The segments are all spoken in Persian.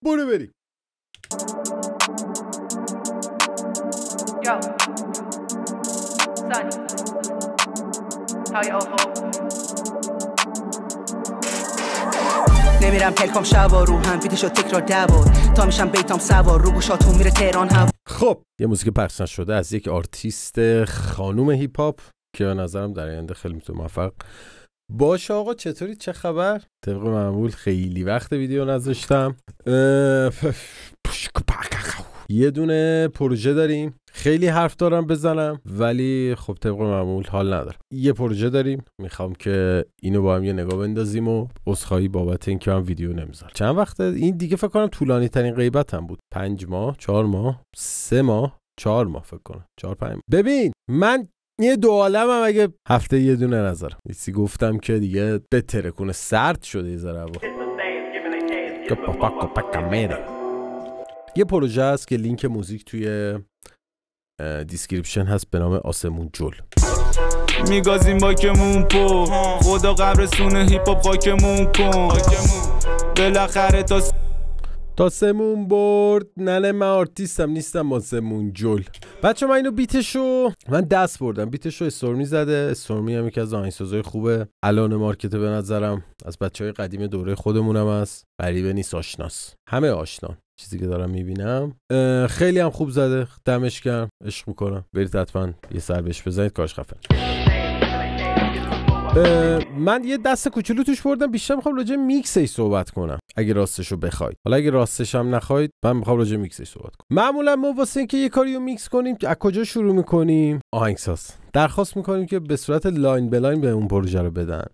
برو بریم. Yo, Sunny, how you all نمیرم پلکام شبا رو هم بیتشو تکرار دبار تا میشم بیتام سوار رو گوشاتون میره تهران هوا. خب یه موزیک پخش شده از یک آرتیست خانوم هیپ هاپ که به نظرم در آینده خیلی میتونه موفق باشه. آقا چطوری؟ چه خبر؟ طبق معمول خیلی وقت ویدیو نذاشتم. یه دونه پروژه داریم، خیلی حرف دارم بزنم ولی خب طبق معمول حال ندارم. یه پروژه داریم، میخوام که اینو با هم یه نگاه بندازیم و عذرخواهی بابت اینکه من ویدیو نمیذارم. چند وقته این دیگه فکر کنم طولانی ترین غیبتم بود. 5 ماه، 4 ماه، 3 ماه، 4 ماه فکر کنم. 4 5. ببین من یه دو عالمم اگه هفته یه دونه نذارم. ایسی گفتم که دیگه بترکونه، سرد شده یه ذره هوا. یه پروژه هست که لینک موزیک توی دیسکریپشن هست به نام آسمون جل. میگازیم باکمون پو خدا قبرستون هیپ هاپ خاکمون کن بالاخره تا سمون برد. ننه من آرتیستم نیستم آسمون جل. بچه من اینو بیتشو من دست بردم، بیتشو استورمی زده. استورمی هم یکی از آهنگسازای خوبه الان مارکت به نظرم، از بچهای قدیم دوره خودمونم هست، غریبه نیست، آشناس، همه آشنان. چیزی که دارم میبینم خیلی هم خوب زده، دمش گرم، عشق میکنم. برید حتما یه سر بهش بزنید، کاش خفن. من یه دست کوچولو توش بردم، بیشتر میخوام راجع میکسش صحبت کنم اگه راستشو بخواید. حالا اگه راستش هم نخواید من میخوام راجع میکسش صحبت کنم. معمولا ما واسه اینکه یه کاریو میکس کنیم از کجا شروع میکنیم؟ آهنگساز درخواست میکنیم که به صورت لاین به لاین به اون پروژه رو بدن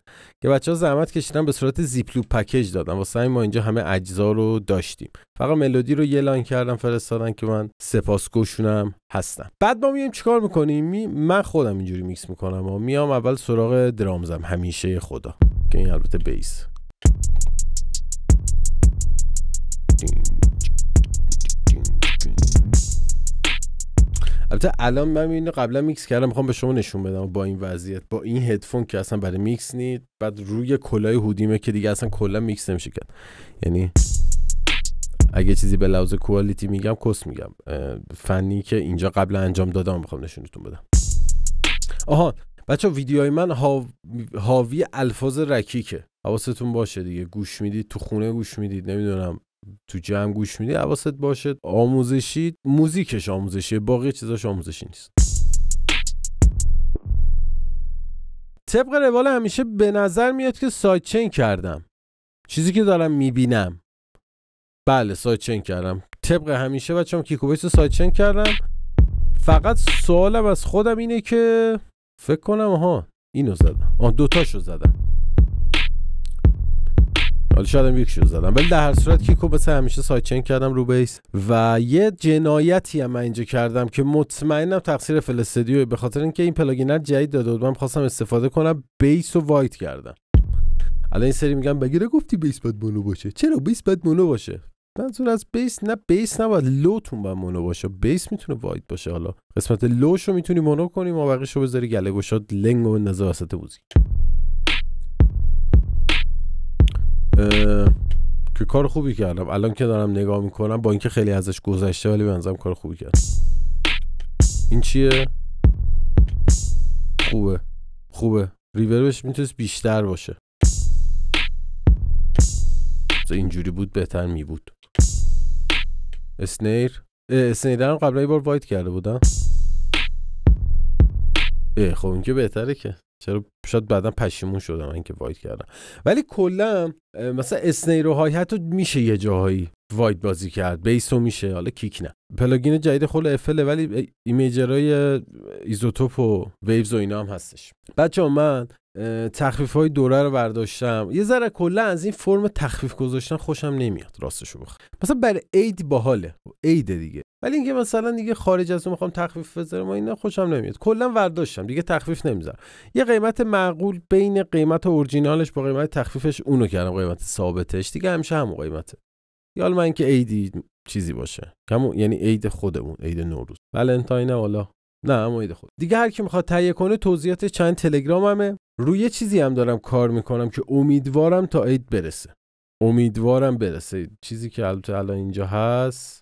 که بچه‌ها زحمت کشیدن، به صورت زیپ لوپ پکیج دادن. واسه همین ما اینجا همه اجزا رو داشتیم، فقط ملودی رو یه لاین کردم فرستادن که من سپاسگزارم هستم. بعد ما میایم چیکار میکنیم؟ من خودم اینجوری میکس میکنم و میام اول سراغ درامزم، همیشه خدا که این البته بیس. البته الان من اینو قبلا میکس کردم، میخوام به شما نشون بدم با این وضعیت، با این هدفون که اصلا برای میکس نیست، بعد روی کلاه هودیمه که دیگه اصلا کلا میکس نمیشه کرد. یعنی اگه چیزی به لحاظ کوالیتی میگم کس میگم، فنی که اینجا قبلا انجام دادم میخوام نشونتون بدم. آها بچه ویدیوهای من حاوی الفاظ رکیکه، حواستون باشه دیگه. گوش میدید تو خونه، گوش میدید نمیدونم تو جمع گوش میدید، حواست باشه. آموزشی، موزیکش آموزشیه، باقی چیزاش آموزشی نیست. طبق روال همیشه به نظر میاد که سایت چین کردم، چیزی که دارم میبینم. بله سایت چین کردم طبق همیشه بچه‌ام، کیکوبیس سایت چین کردم. فقط سوالم از خودم اینه که فکر کنم اینو زدم، دوتاشو زدم، حالا شاید هم یکشو زدم، ولی در هر صورت کیکوبیس همیشه سایت چین کردم رو بیس. و یه جنایتی هم من اینجا کردم که مطمئنم تقصیر فل استودیو، به خاطر اینکه این پلاگینر جدید داده بود، من خواستم استفاده کنم، بیس رو وایت کردم. الان این سری میگم بگیره گفتی بیس باید مونو باشه. چرا بیس باید مونو باشه؟ منظور از بیس نه، بیس نباید لوتون باید مونو باشه، بیس میتونه وایت باشه. حالا قسمت لوشو میتونی مونو کنی، ما بقیه‌شو بذاری گله گشاد لنگ و بندازه وسط موزیک. که کار خوبی کردم. الان که دارم نگاه میکنم با اینکه خیلی ازش گذشته ولی به نظرم کار خوبی کردم. این چیه؟ خوبه. ریوربش میتونست بیشتر باشه. اینجوری بود بهتر می بود. اسنیر هم قبلا یه بار وایت کرده بودم. خب این که بهتره که، چرا شاید بعدا پشیمون شدم اینکه وایت کردم. ولی کلا مثلا اسنیر و های حتی میشه یه جاهایی وایت بازی کرد، بیس رو میشه، حالا کیک نه. پلاگین جدید خود افله ولی ایمیجرای ایزوتوپ و ویوز و اینا هم هستش. بچه‌ها من تخفیف‌های دوره رو برداشتم. یه ذره کلا از این فرم تخفیف گذاشتن خوشم نمیاد راستشو بخوام. مثلا برای عید باحاله، عید دیگه، ولی اینکه مثلا دیگه خارج از اون میخوام تخفیف بذارم اینا خوشم نمیاد. کلا برداشتم دیگه، تخفیف نمیذارم. یه قیمت معقول بین قیمت اورجینالش با قیمت تخفیفش اونو کردم، قیمت ثابتش دیگه همیشه همون قیمته. یا من اینکه عیدی چیزی باشه کمون، یعنی عید خودمون، عید نوروز، ولنتاین، والا نه اما عید خود دیگه. هر کی میخواد تهیه کنه توضیحات چند تلگراممه. روی چیزی هم دارم کار میکنم که امیدوارم تا عید برسه. امیدوارم برسه. چیزی که البته الان اینجا هست،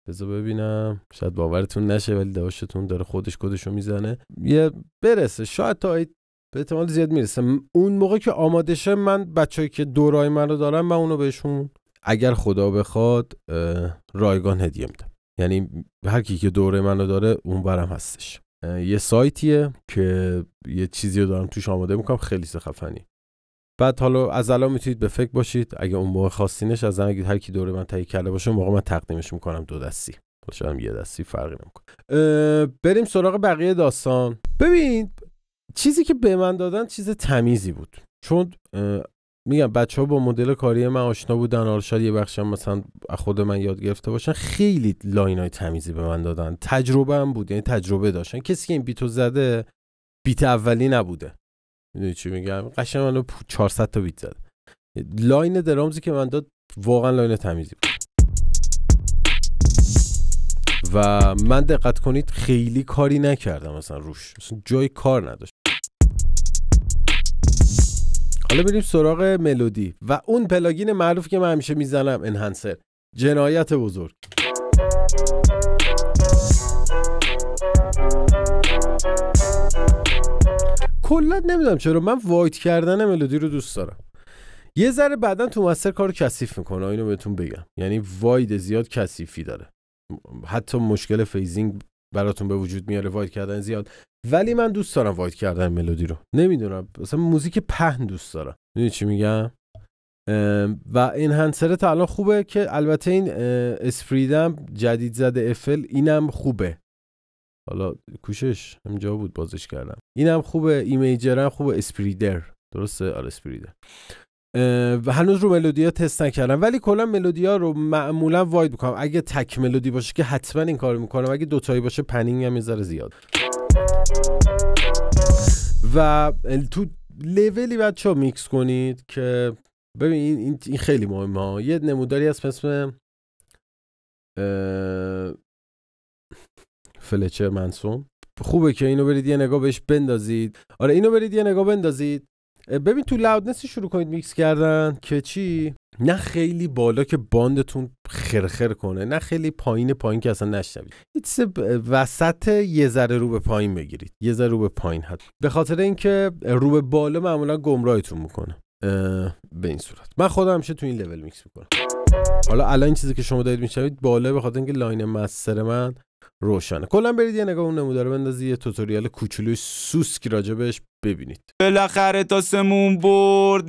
بذار ببینم، شاید باورتون نشه ولی داشتون داره خودشو میزنه، یه برسه، شاید تا به احتمال زیاد میرسه. اون موقع که آماده شه، من بچه‌ای که دورای منو دارن، من اونو بهشون اگر خدا بخواد رایگان هدیه میدم. یعنی هر کی که دوره منو داره اون برم هستش. یه سایتیه که یه چیزی رو دارم توش آماده میکنم، خیلی خفنی. بعد حالا از الان میتونید به فکر باشید اگه اون موقع خواستینش، از اگه هر کی دوره من تهیه کرده باشه، موقع من تقدیمش میکنم 2 دستی، شاید یه دستی فرقی نمیکنه. بریم سراغ بقیه داستان. ببین چیزی که به من دادن چیز تمیزی بود، چون میگم بچه‌ها با مدل کاری من آشنا بودن، حالا شاید یه بخشی هم مثلا خود من یاد گرفته باشن. خیلی لاینای تمیزی به من دادن، تجربه هم بود، یعنی تجربه داشتن. کسی که این بیتو زده بیت اولی نبوده، میدونی چی میگم، قشنگ منو 400 تا بیت زده. لاین درامزی که من داد واقعا لاین تمیزی بود و من دقت کنید خیلی کاری نکردم مثلا روش، مثلا جای کار نداشت. حالا بریم سراغ ملودی و اون پلاگین معروف که من همیشه میزنم، انهانسر، جنایت بزرگ. کلا نمیدونم چرا من وایت کردن ملودی رو دوست دارم. یه ذره بعدن تو مستر کارو کثیف میکنه، اینو بهتون بگم، یعنی واید زیاد کثیفی داره، حتی مشکل فیزینگ براتون به وجود میاره وایت کردن زیاد. ولی من دوست دارم وایت کردن ملودی رو، نمیدونم مثلا موزیک پهن دوست دارم، میدونی چی میگم. و انهانسر تا الان خوبه، که البته این اسپریدم جدید زده افل، اینم خوبه. حالا کوشش همجا بود بازش کردم، اینم خوبه. ایمیجرم خوبه، اسپریدر درسته، آره اسپریدر. و هنوز رو ملودیا تست نکردم، ولی کلا ملودیا رو معمولا واید میکنم. اگه تک ملودی باشه که حتما این کارو میکنم، اگه دوتایی باشه پنینگ هم میذاره زیاد. و تو لولی بچه‌ها میکس کنید که ببین این خیلی مهمه. یه نموداری هست اسم فلچر منسون، خوبه که اینو برید یه نگاه بهش بندازید. آره اینو برید یه نگاه بندازید. ببین تو لاودنس شروع کنید میکس کردن که چی، نه خیلی بالا که باندتون خرخر کنه، نه خیلی پایین که اصلا نشنوید. ایتس وسط یه ذره رو به پایین بگیرید، یه ذره رو به پایین حد، به خاطر اینکه رو به بالا معمولا گمراهتون میکنه. به این صورت من خودم همیشه تو این لول میکس میکنم. حالا الان این چیزی که شما دارید میشنوید بالا، به خاطر اینکه لاین مستر من روشنه. کلا برید یه نگاه اون نمودار بندازید، یه توتوریال کوچولوی سوسک راجبش ببینید. بالاخره تاسمون برد،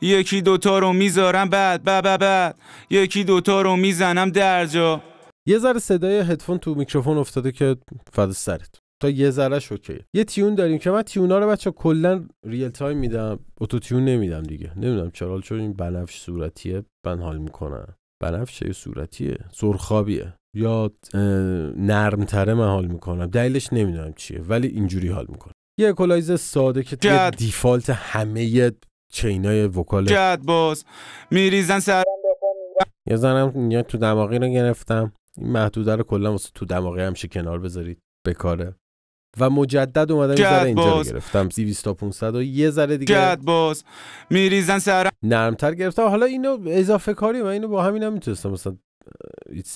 یکی دوتا رو میذارم بعد یکی دوتا رو میزنم درجا. یه ذره صدای هدفون تو میکروفون افتاده که فدا سرت، تا یه ذرهش اوکیه. یه تیون داریم که من تیونا رو بچا کلا ریل تایم میدم، اتو تیون نمیدم دیگه. نمیدونم چرا، چون این بنفش صورتیه من حال میکنم. بنفشه صورتیه، سرخابیه یا نرمتره من حال میکنم، دلیلش نمیدونم چیه ولی اینجوری حال میکنم. یه اکولایزر ساده که توی دیفالت همه چینای وکال جد باز میریزن سر یه زنم یا تو دماغی رو گرفتم. این محدوده رو کلا واسه تو دماغی همشه کنار بذارید بکاره. و مجدد اومدم یه ذره اینجا رو گرفتم 200 تا 500 و یه ذره دیگه جد باز میریزن سر نرمتر گرفتم. حالا اینو اضافه کاری، من اینو با همین هم میتونستم مثلا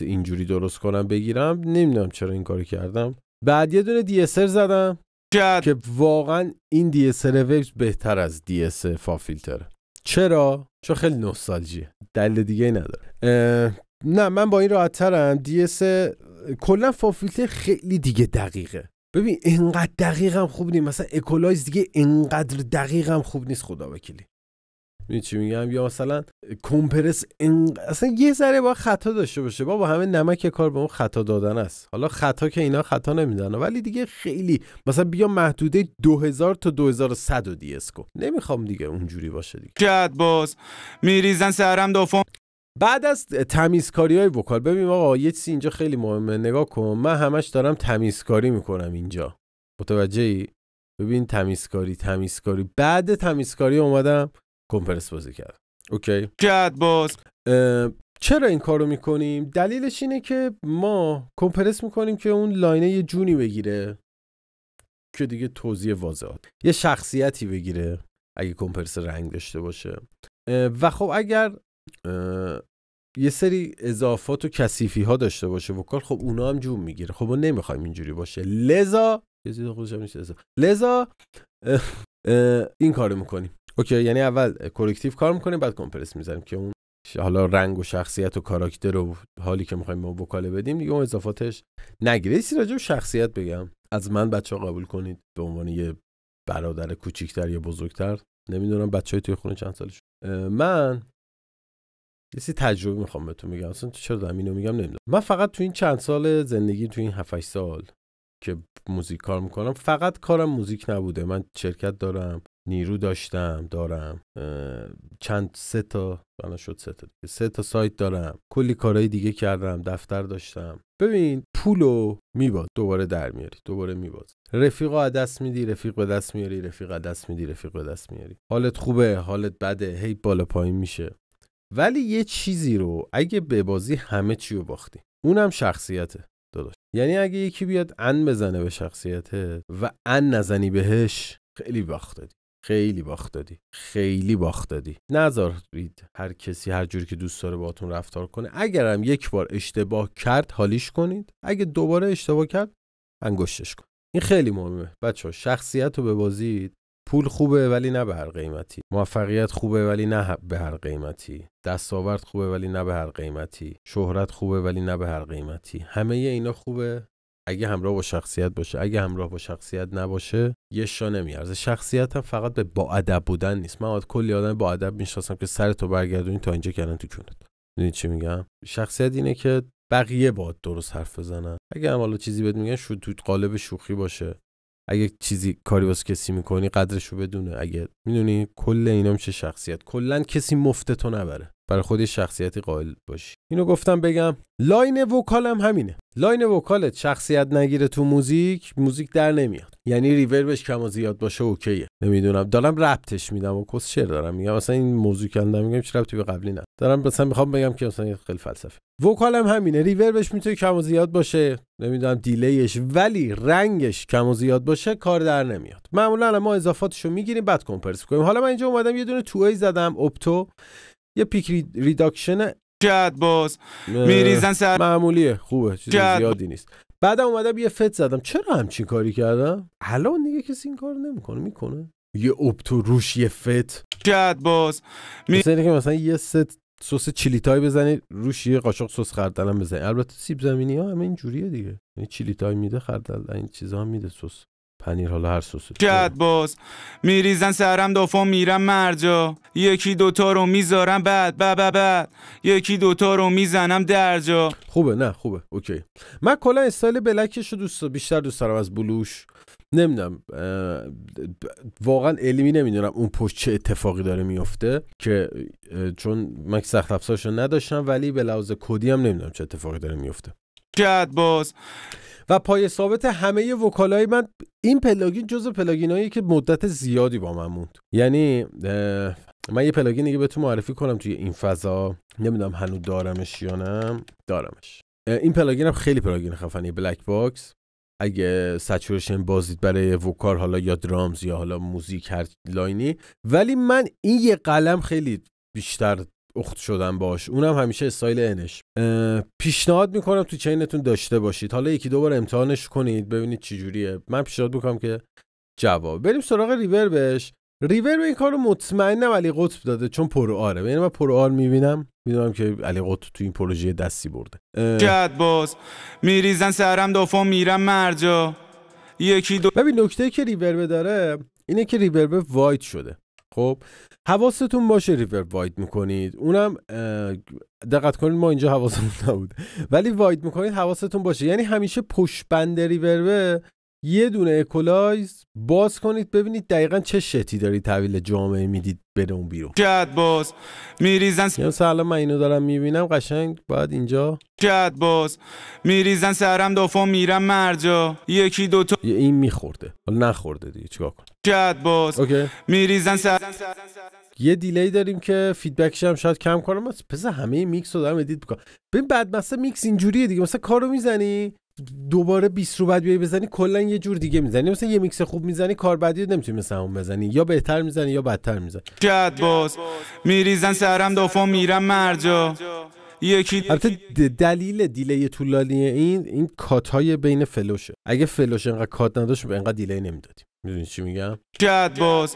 اینجوری درست کنم بگیرم، نمیدونم چرا این کارو کردم. بعد یه دونه DSR زدم که واقعا این DSR ویوز بهتر از DS فا فیلتره. چرا؟ چون خیلی نوستالژیه، دلیل دیگه ای نداره. نه من با این راحت ترم. DS کلا فا فیلتر خیلی دیگه دقیقه. ببین اینقدر دقیق هم خوب نیست، مثلا اکولایز دیگه اینقدر دقیق هم خوب نیست خدا وکیلی. می‌دونی چی میگم؟ یا مثلا کمپرس اصلا یه ذره با خطا داشته باشه. با همه نمک کار به اون خطا دادن است. حالا خطا که اینا خطا نمیدن ولی دیگه خیلی مثلا بیا محدوده 2000 تا 2100 و دی اس کو. نمیخوام دیگه اونجوری باشه دیگه. جد باز میریزن سرم دوفون. بعد از تمیزکاری‌های وکال، ببین آقا یه چیزی اینجا خیلی مهمه، نگاه کن من همش دارم تمیزکاری میکنم اینجا، متوجهی؟ ببین تمیزکاری بعد تمیزکاری اومدم کمپرس بازی کردم. اوکی جد باز. چرا این کارو میکنیم؟ دلیلش اینه که ما کمپرس میکنیم که اون لاینه یه جونی بگیره که دیگه توضیح واضحات، یه شخصیتی بگیره اگه کمپرس رنگ داشته باشه. و خب اگر یه سری اضافات و کثیفی ها داشته باشه وکال، خب اونا هم جون میگیره. خب ما نمیخوایم اینجوری باشه، لذا این کارو میکنیم. اوکی، یعنی اول کرکتیو کار میکنیم بعد کمپرس میزنیم که اون حالا رنگ و شخصیت و کاراکتر و حالی که میخوایم به وکال بدیم دیگه اون اضافاتش نگیره. یه راجع به شخصیت بگم، از من بچه‌ها قبول کنید به عنوان یه برادر کوچیک‌تر یا بزرگتر، نمیدونم بچه‌های توی خونه چند سالش. من یه سری تجربه میخوام بهتون بگم. اصلا چرا دارم اینو میگم نمیدونم. من فقط تو این چند سال زندگی، تو این 7-8 سال که موزیک کار میکنم، فقط کارم موزیک نبوده. من شرکت دارم، نیرو دارم، سه تا سایت دارم، کلی کارهای دیگه کردم، دفتر داشتم. ببین پولو میباز دوباره در میاری، دوباره میباز. رفیقو از دست میدی، رفیق به دست میاری، رفیق از دست میدی، رفیق به دست میاری. حالت خوبه، حالت بده، هی بالا پایین میشه. ولی یه چیزی رو اگه ببازی همه چی رو باختی، اونم شخصیته داداش. یعنی اگه یکی بیاد ان بزنه به شخصیته و ان نزنی بهش، خیلی باخت دادی. نذارید هر کسی هر جوری که دوست داره باهاتون رفتار کنه. اگرم یک بار اشتباه کرد حالیش کنید، اگه دوباره اشتباه کرد انگشتش کن. این خیلی مهمه بچه‌ها. شخصیت رو ببازید. پول خوبه ولی نه به هر قیمتی. موفقیت خوبه ولی نه به هر قیمتی. دستاورد خوبه ولی نه به هر قیمتی. شهرت خوبه ولی نه به هر قیمتی. همه اینا خوبه اگه همراه با شخصیت باشه. اگه همراه با شخصیت نباشه یه شا نمیارزه. شخصیت هم فقط به با ادب بودن نیست. من کلی آدم با ادب میشناسم که سرتو برگردونی تا اینجا کردن تو کونت. میدونی چی میگم؟ شخصیت اینه که بقیه باهات درست حرف بزنن. اگه هم حالا چیزی بهت میگن تو قالب شوخی باشه. اگه چیزی کاری واسه کسی میکنی قدرشو بدونه. اگه میدونی کل اینا میشه شخصیت. کلا کسی مفتتو نبره. برای خودی شخصیتی قائل باشی. اینو گفتم بگم. لاین وکالم همینه. لاین وکالت شخصیت نگیره تو موزیک در نمیاد. یعنی ریوربش کم و زیاد باشه اوکیه. نمیدونم دارم ربطش میدم و کس شعر دارم میگم. مثلا این موضوع کردم میگم چه ربطی به قبلی نه. دارم مثلا میخوام بگم که مثلا خیلی فلسفی. وکالم همینه. ریوربش میتونه کم و زیاد باشه، نمیدونم دیلیش، ولی رنگش کم و زیاد باشه کار در نمیاد. معمولا ما اضافاتشو میگیریم بعد کمپرس میکنیم. حالا من اینجا اومدم یه دونه توی زدم اپتو، یه پیک ریداکشن جد باز میریزن سر معمولیه، خوبه، چیز زیادی نیست. بعدم اومدم یه فت زدم. چرا همچین کاری کردم؟ الان دیگه کسی این کارو میکنه. یه اپتو روش یه فت جد باز مثلا که مثلا یه ست سس چیلیتای بزنی روش یه قاشق سس خردل هم بزنی. البته سیب زمینی ها همه اینجوریه دیگه. یعنی چیلیتای میده، خردل این چیزا هم میده، سس پنیر، حالا هر سوسی. جد باز میریزن سرم دافا میرم مرجا، یکی دوتا رو میذارم بعد یکی دوتا رو میزنم درجا. خوبه، نه خوبه، اوکی. من کلا استایل بلکش رو بیشتر دوست دارم از بلوش. نمیدونم واقعا علمی نمیدونم اون پشت چه اتفاقی داره میفته، که چون من سخت افزارشو نداشتم، ولی به لحاظ کدی هم نمیدونم چه اتفاقی داره میفته. جد باز و پای ثابت همه وکالای من این پلاگین جزو پلاگینایی که مدت زیادی با من موند. یعنی من یه پلاگین دیگه بهتون معرفی کنم توی این فضا، نمیدونم هنوز دارمش یا نه. دارمش. این پلاگین هم خیلی پلاگین خفنی، بلک باکس. اگه سچورشن بازدید برای وکال، حالا یا درامز یا حالا موزیک هر لاینی، ولی من این یه قلم خیلی بیشتر اخت شدم باش. اونم همیشه استایل انش. پیشنهاد میکنم تو چینتون داشته باشید. حالا یکی دو بار امتحانش کنید ببینید چی جوریه. من پیشنهاد میکنم که جواب بریم سراغ ریوربش. ریورب این کارو مطمئنم علی قطب داده، چون پرو آره. یعنی من پرو آر میبینم که علی قطب تو این پروژه دستی برده. جد باز میریزن سرم دافا میرم مرجا، یکی دو. ببین نکته که ریورب داره اینه که ریورب واید شده. خب حواستون باشه ریورب واید میکنید. اونم دقت کنید ما اینجا حواسمون نبود، ولی واید میکنید حواستون باشه. یعنی همیشه پشت بند ریورب یه دونه اکولایز باز کنید ببینید دقیقاً چه شتی دارید تحویل جامعه میدید بره اون بیرون. جد باز میریزن مثلا من اینو دارم میبینم قشنگ باید اینجا جد باز میریزن سرم دافا میرم مرجا، یکی دوتا. این میخورده حالا نخورده دیگه چیکار کنم. جد باز اوکی. میریزن یه دیلی داریم که فیدبکش هم شاید کم کنم. پس همه میکس رو دارم ادیت میکنم. ببین بعد مثلا میکس اینجوریه دیگه. مثلا کارو میزنی دوباره 20 رو بعد بیای بزنی کلا یه جور دیگه میزنی. مثلا یه میکس خوب میزنی کار بعدی رو نمیتونی مثلا اون بزنی، یا بهتر میزنی یا بدتر میزنی. جد باز میریزن سرم دافا میرم مرجا یکی. البته دلیل دیلی طولانی این کات‌های بین فلوشه. اگه فلوش انقدر کات نداشت انقدر دیلی نمیدادیم. میدونی چی میگم؟ جد باز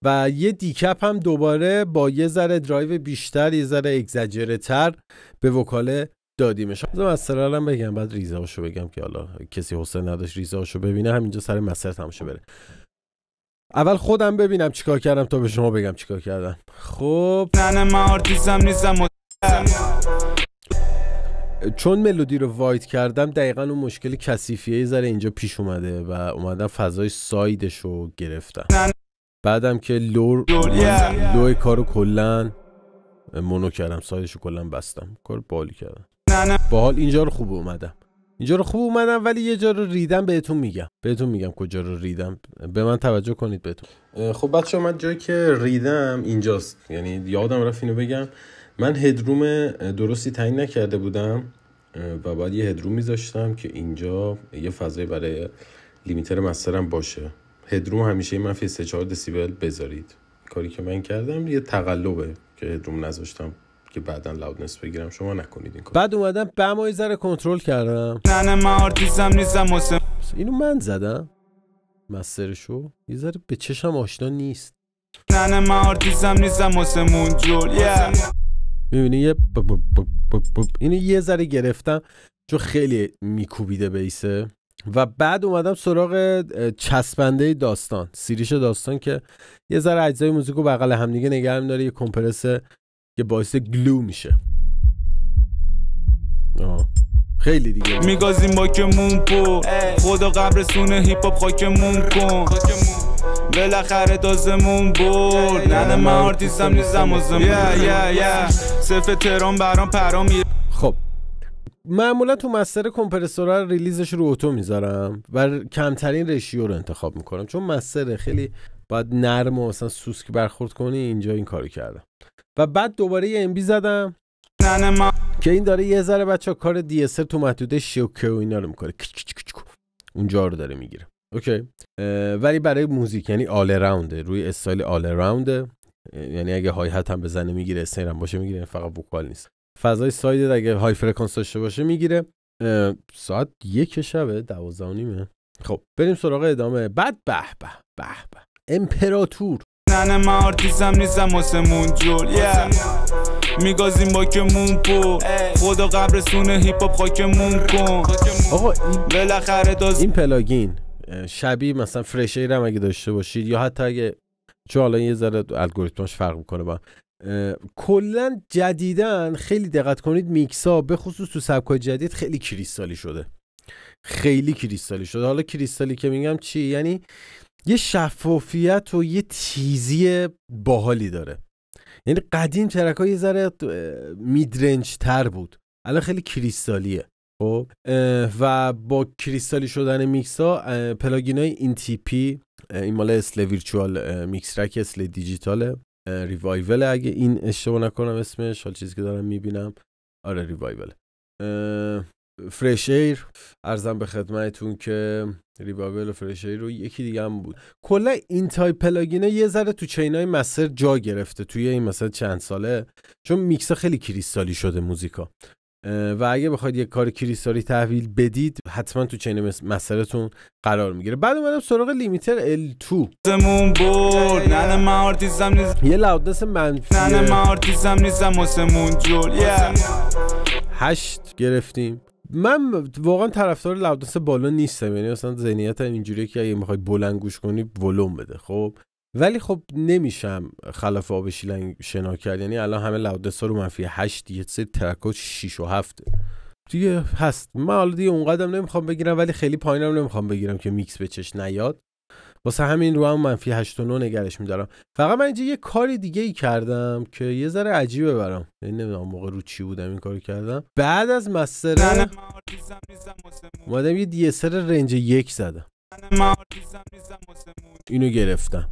و یه دیکپ هم دوباره با یه ذره درایو بیشتر، یه ذره اگزاجرتر به وکاله دادیمش. از سرالم بگم بعد ریزه‌اشو بگم که حالا کسی حوصله نداشت ریزه‌اشو ببینه همینجا سر مسئله تماشا بره. اول خودم ببینم چیکار کردم تا به شما بگم چیکار کردم. خب نه من آرتیستم نیستم. چون ملودی رو واید کردم دقیقاً اون مشکل کثیفیه ذره اینجا پیش اومده و اومدم فضای سایدش رو گرفتم. بعدم که لو کارو کلن مونو کردم، سایدش رو کلن بستم، کار بالی کردم. باحال اینجا رو خوب اومدم ولی یه جا رو ریدم. بهتون میگم کجا رو ریدم، به من توجه کنید بهتون. خب بچه‌ها من جایی که ریدم اینجاست، یعنی یادم رفت اینو بگم. من هدروم درستی تعیین نکرده بودم و بعد یه هدروم میذاشتم که اینجا یه فضایی برای لیمیتر مسترم باشه. هدروم همیشه منفی 3-4 دسیبل بذارید. کاری که من کردم یه تقلبه که هدروم نذاشتم که بعداً لاودنس بگیرم. شما نکنید این کار. بعد اومدم بمای ذره کنترل کردم. نه من آرتیستم نیستم. اینو من زدم مسترشو، یه ذره به چشم آشنا نیست. نه من آرتیستم نیستم واسمون جول. میبینی اینو یه ذره گرفتم چون خیلی میکوبیده بیسه. و بعد اومدم سراغ چسبنده داستان، سیریش داستان که یه ذره اجزای موزیکو بغل همدیگه نگه می‌داره، یه کمپرس که باعث گلو میشه. خیلی دیگه میگازیم با که مونپو خدا قبرستون هیپ هاپ خاکمون کن بالاخره تازمون برد. نه من آرتیستم نیستم واسمون صرف تهران برام پرام. خب معمولا تو مستر کمپرسورها ریلیزش رو اوتو میذارم و کمترین رشیو رو انتخاب میکنم چون مستر خیلی باید نرم و مثلا سوسک برخورد کنی. اینجا این کارو کردم و بعد دوباره یه MB زدم که این داره یه ذره بچه کار DSR تو محدوده شوکه و اینا رو میکنه، اونجا رو داره میگیره. اوکی. ولی برای موزیک یعنی آل راونده، روی استایل آل راونده، یعنی اگه های هت هم بزنه میگیره، استیر هم باشه میگیره، فقط وکال نیست. فضای ساید اگه های فرکانس داشته باشه میگیره. ساعت 1 شب 12:30. خب بریم سراغ ادامه. بعد به امپراتور. نه من آرتیستم نیستم واسمون جول. میگازیم با که مونپو خدا قبرستون هیپ هاپ خاکمون کن. آقا بالاخره این پلاگین شبیه مثلا فرش ایر هم اگه داشته باشید یا حتی اگه چون حالا یه ذره الگوریتمش فرق میکنه با کلا جدیدن خیلی دقت کنید میکسا به خصوص تو سبکای جدید خیلی کریستالی شده. حالا کریستالی که میگم چی؟ یعنی یه شفافیت و یه تیزی باحالی داره. یعنی قدیم ترک‌ها یه ذره میدرنج تر بود، الان خیلی کریستالیه. خب و با کریستالی شدن میکسا پلاگینای این تیپی، این مال اسل ویرچوال میکس رک اسل دیجیتاله، ریوایول اگه این اشتباه نکنم اسمش، حال چیزی که دارم میبینم آره ریوایول. فرش ایر عرضم به خدمتتون که ریوایول و فرش ایر رو یکی دیگه هم بود. کلا این تایپ پلاگینه یه ذره تو چینای مستر جا گرفته توی این مثلا چند ساله چون میکسا خیلی کریستالی شده موزیکا و اگه بخواید یه کار کریستالی تحویل بدید حتما تو چین مسترتون قرار میگیره. بعد اومدم سراغ لیمیتر L2. یه لاودنس منفی 8 گرفتیم. من واقعا طرفدار لاودنس بالا نیستم، یعنی مثلا ذهنیتم اینجوریه که اگه میخوای بلند گوش کنی ولوم بده. خب ولی خب نمیشم خلاف آب شیلنگ شنا کرد، یعنی الان همه لاودنس ها رو منفی 8، یه سری ترکات 6 و 7 دیگه هست. من حالا دیگه اونقدرم نمیخوام بگیرم ولی خیلی پایینم نمیخوام بگیرم که میکس به چش نیاد، واسه همین رو هم منفی 8 و 9 نگرش میدارم. فقط من اینجا یه کاری دیگه ای کردم که یه ذره عجیبه برام، یعنی نمیدونم موقع رو چی بودم این کارو کردم. بعد از مستر اومدم یه DSR رنج 1 زدم، اینو گرفتم.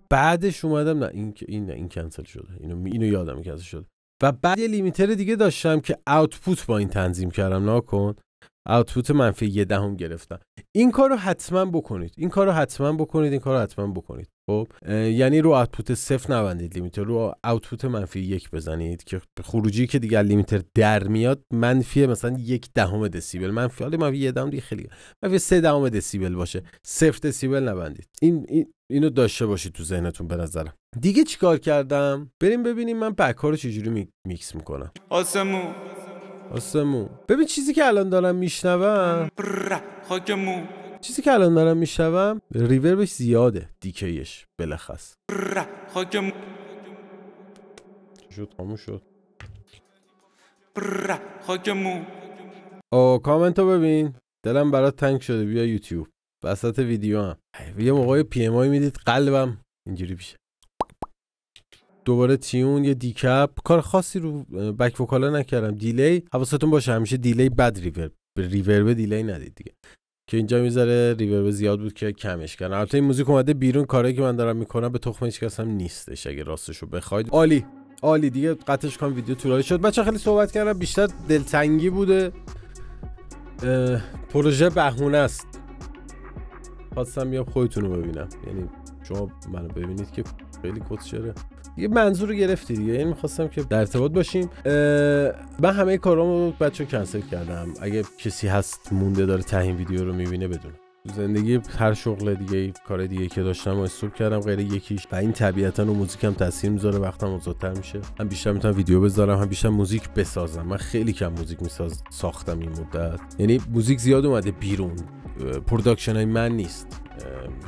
بعدش اومدم نه این کنسل شده، اینو یادم کنسل شده. و بعد یه لیمیتر دیگه داشتم که آوتپوت با این تنظیم کردم، ناکن آوتپوت منفی 0.1 گرفتم. این کارو حتما بکنید. این کارو حتما بکنید. خب یعنی رو آوتپوت 0 نبندید لیمیتر، رو آوتپوت منفی 1 بزنید که خروجی که دیگه لیمیتر در میاد منفی مثلا 0.1 دسیبل، منفی حالا منفی 0.1 دیگه خیلی، منفی 0.3 دسیبل باشه، 0 دسیبل نبندید. اینو داشته باشید تو ذهنتون. به نظرم دیگه چیکار کردم؟ بریم ببینیم من بک‌ها رو چجوری میکس میکنم. آسمو ببین چیزی که الان دارم میشنوم ریوربش زیاده، دیکیش بلخص شد خاموش شد. کامنتو ببین، دلم برات تنگ شده. بیا یوتیوب وسط ویدیو هم یه موقعی پی ام آی میدید قلبم اینجوری میشه. دوباره تیون، یه دیکپ، کار خاصی رو بک وکالا نکردم. دیلی حواستون باشه همیشه دیلی بد ریورب دیلی ندید دیگه، که اینجا میذاره ریورب زیاد بود که کمش کردم. البته این موزیک اومده بیرون، کاری که من دارم میکنم به تخم هیچ کس هم نیستش اگه راستشو بخواید. عالی دیگه قطعش کنم، ویدیو طولانی شد. بچه‌ها خیلی صحبت کردم، بیشتر دلتنگی بوده. پروژه بهونه است. خواستم بیام خودتون رو ببینم، یعنی شما منو ببینید که خیلی کسچره. یه منظور رو گرفتی دیگه، یعنی می‌خواستم که در ارتباط باشیم. من همه کارامو بچه‌ها کنسل کردم. اگه کسی هست مونده داره ته این ویدیو رو می‌بینه بدون. تو زندگی هر شغل دیگه، کار دیگه که داشتم و استوب کردم غیر یکیش، و این طبیعتاً رو موزیکم تاثیر میذاره، وقتم آزادتر میشه. هم بیشتر میتونم ویدیو بذارم، هم بیشتر موزیک بسازم. من خیلی کم موزیک ساختم این مدت، یعنی موزیک زیاد اومده بیرون، پروداکشن های من نیست،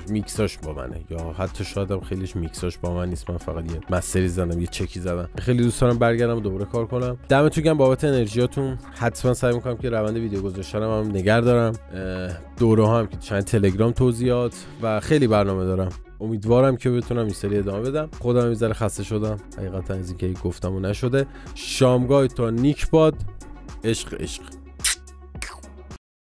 میکساش با منه، یا حتی شایدم خیلیش میکساش با من نیست، من فقط یه مستری زدم، یه چکی زدم. خیلی دوست دارم برگردم و دوباره کار کنم. دمتون گرم بابت انرژیاتون. حتما سعی میکنم که روند ویدیو گذاشتنم هم نگه دارم، دوره هم که چند تلگرام توضیحات و خیلی برنامه دارم. امیدوارم که بتونم این سری ادامه بدم. خودم یه ذره خسته شدم حقیقتا از اینکه گفتم و نشده. شامگاه تا نیک باد. عشق.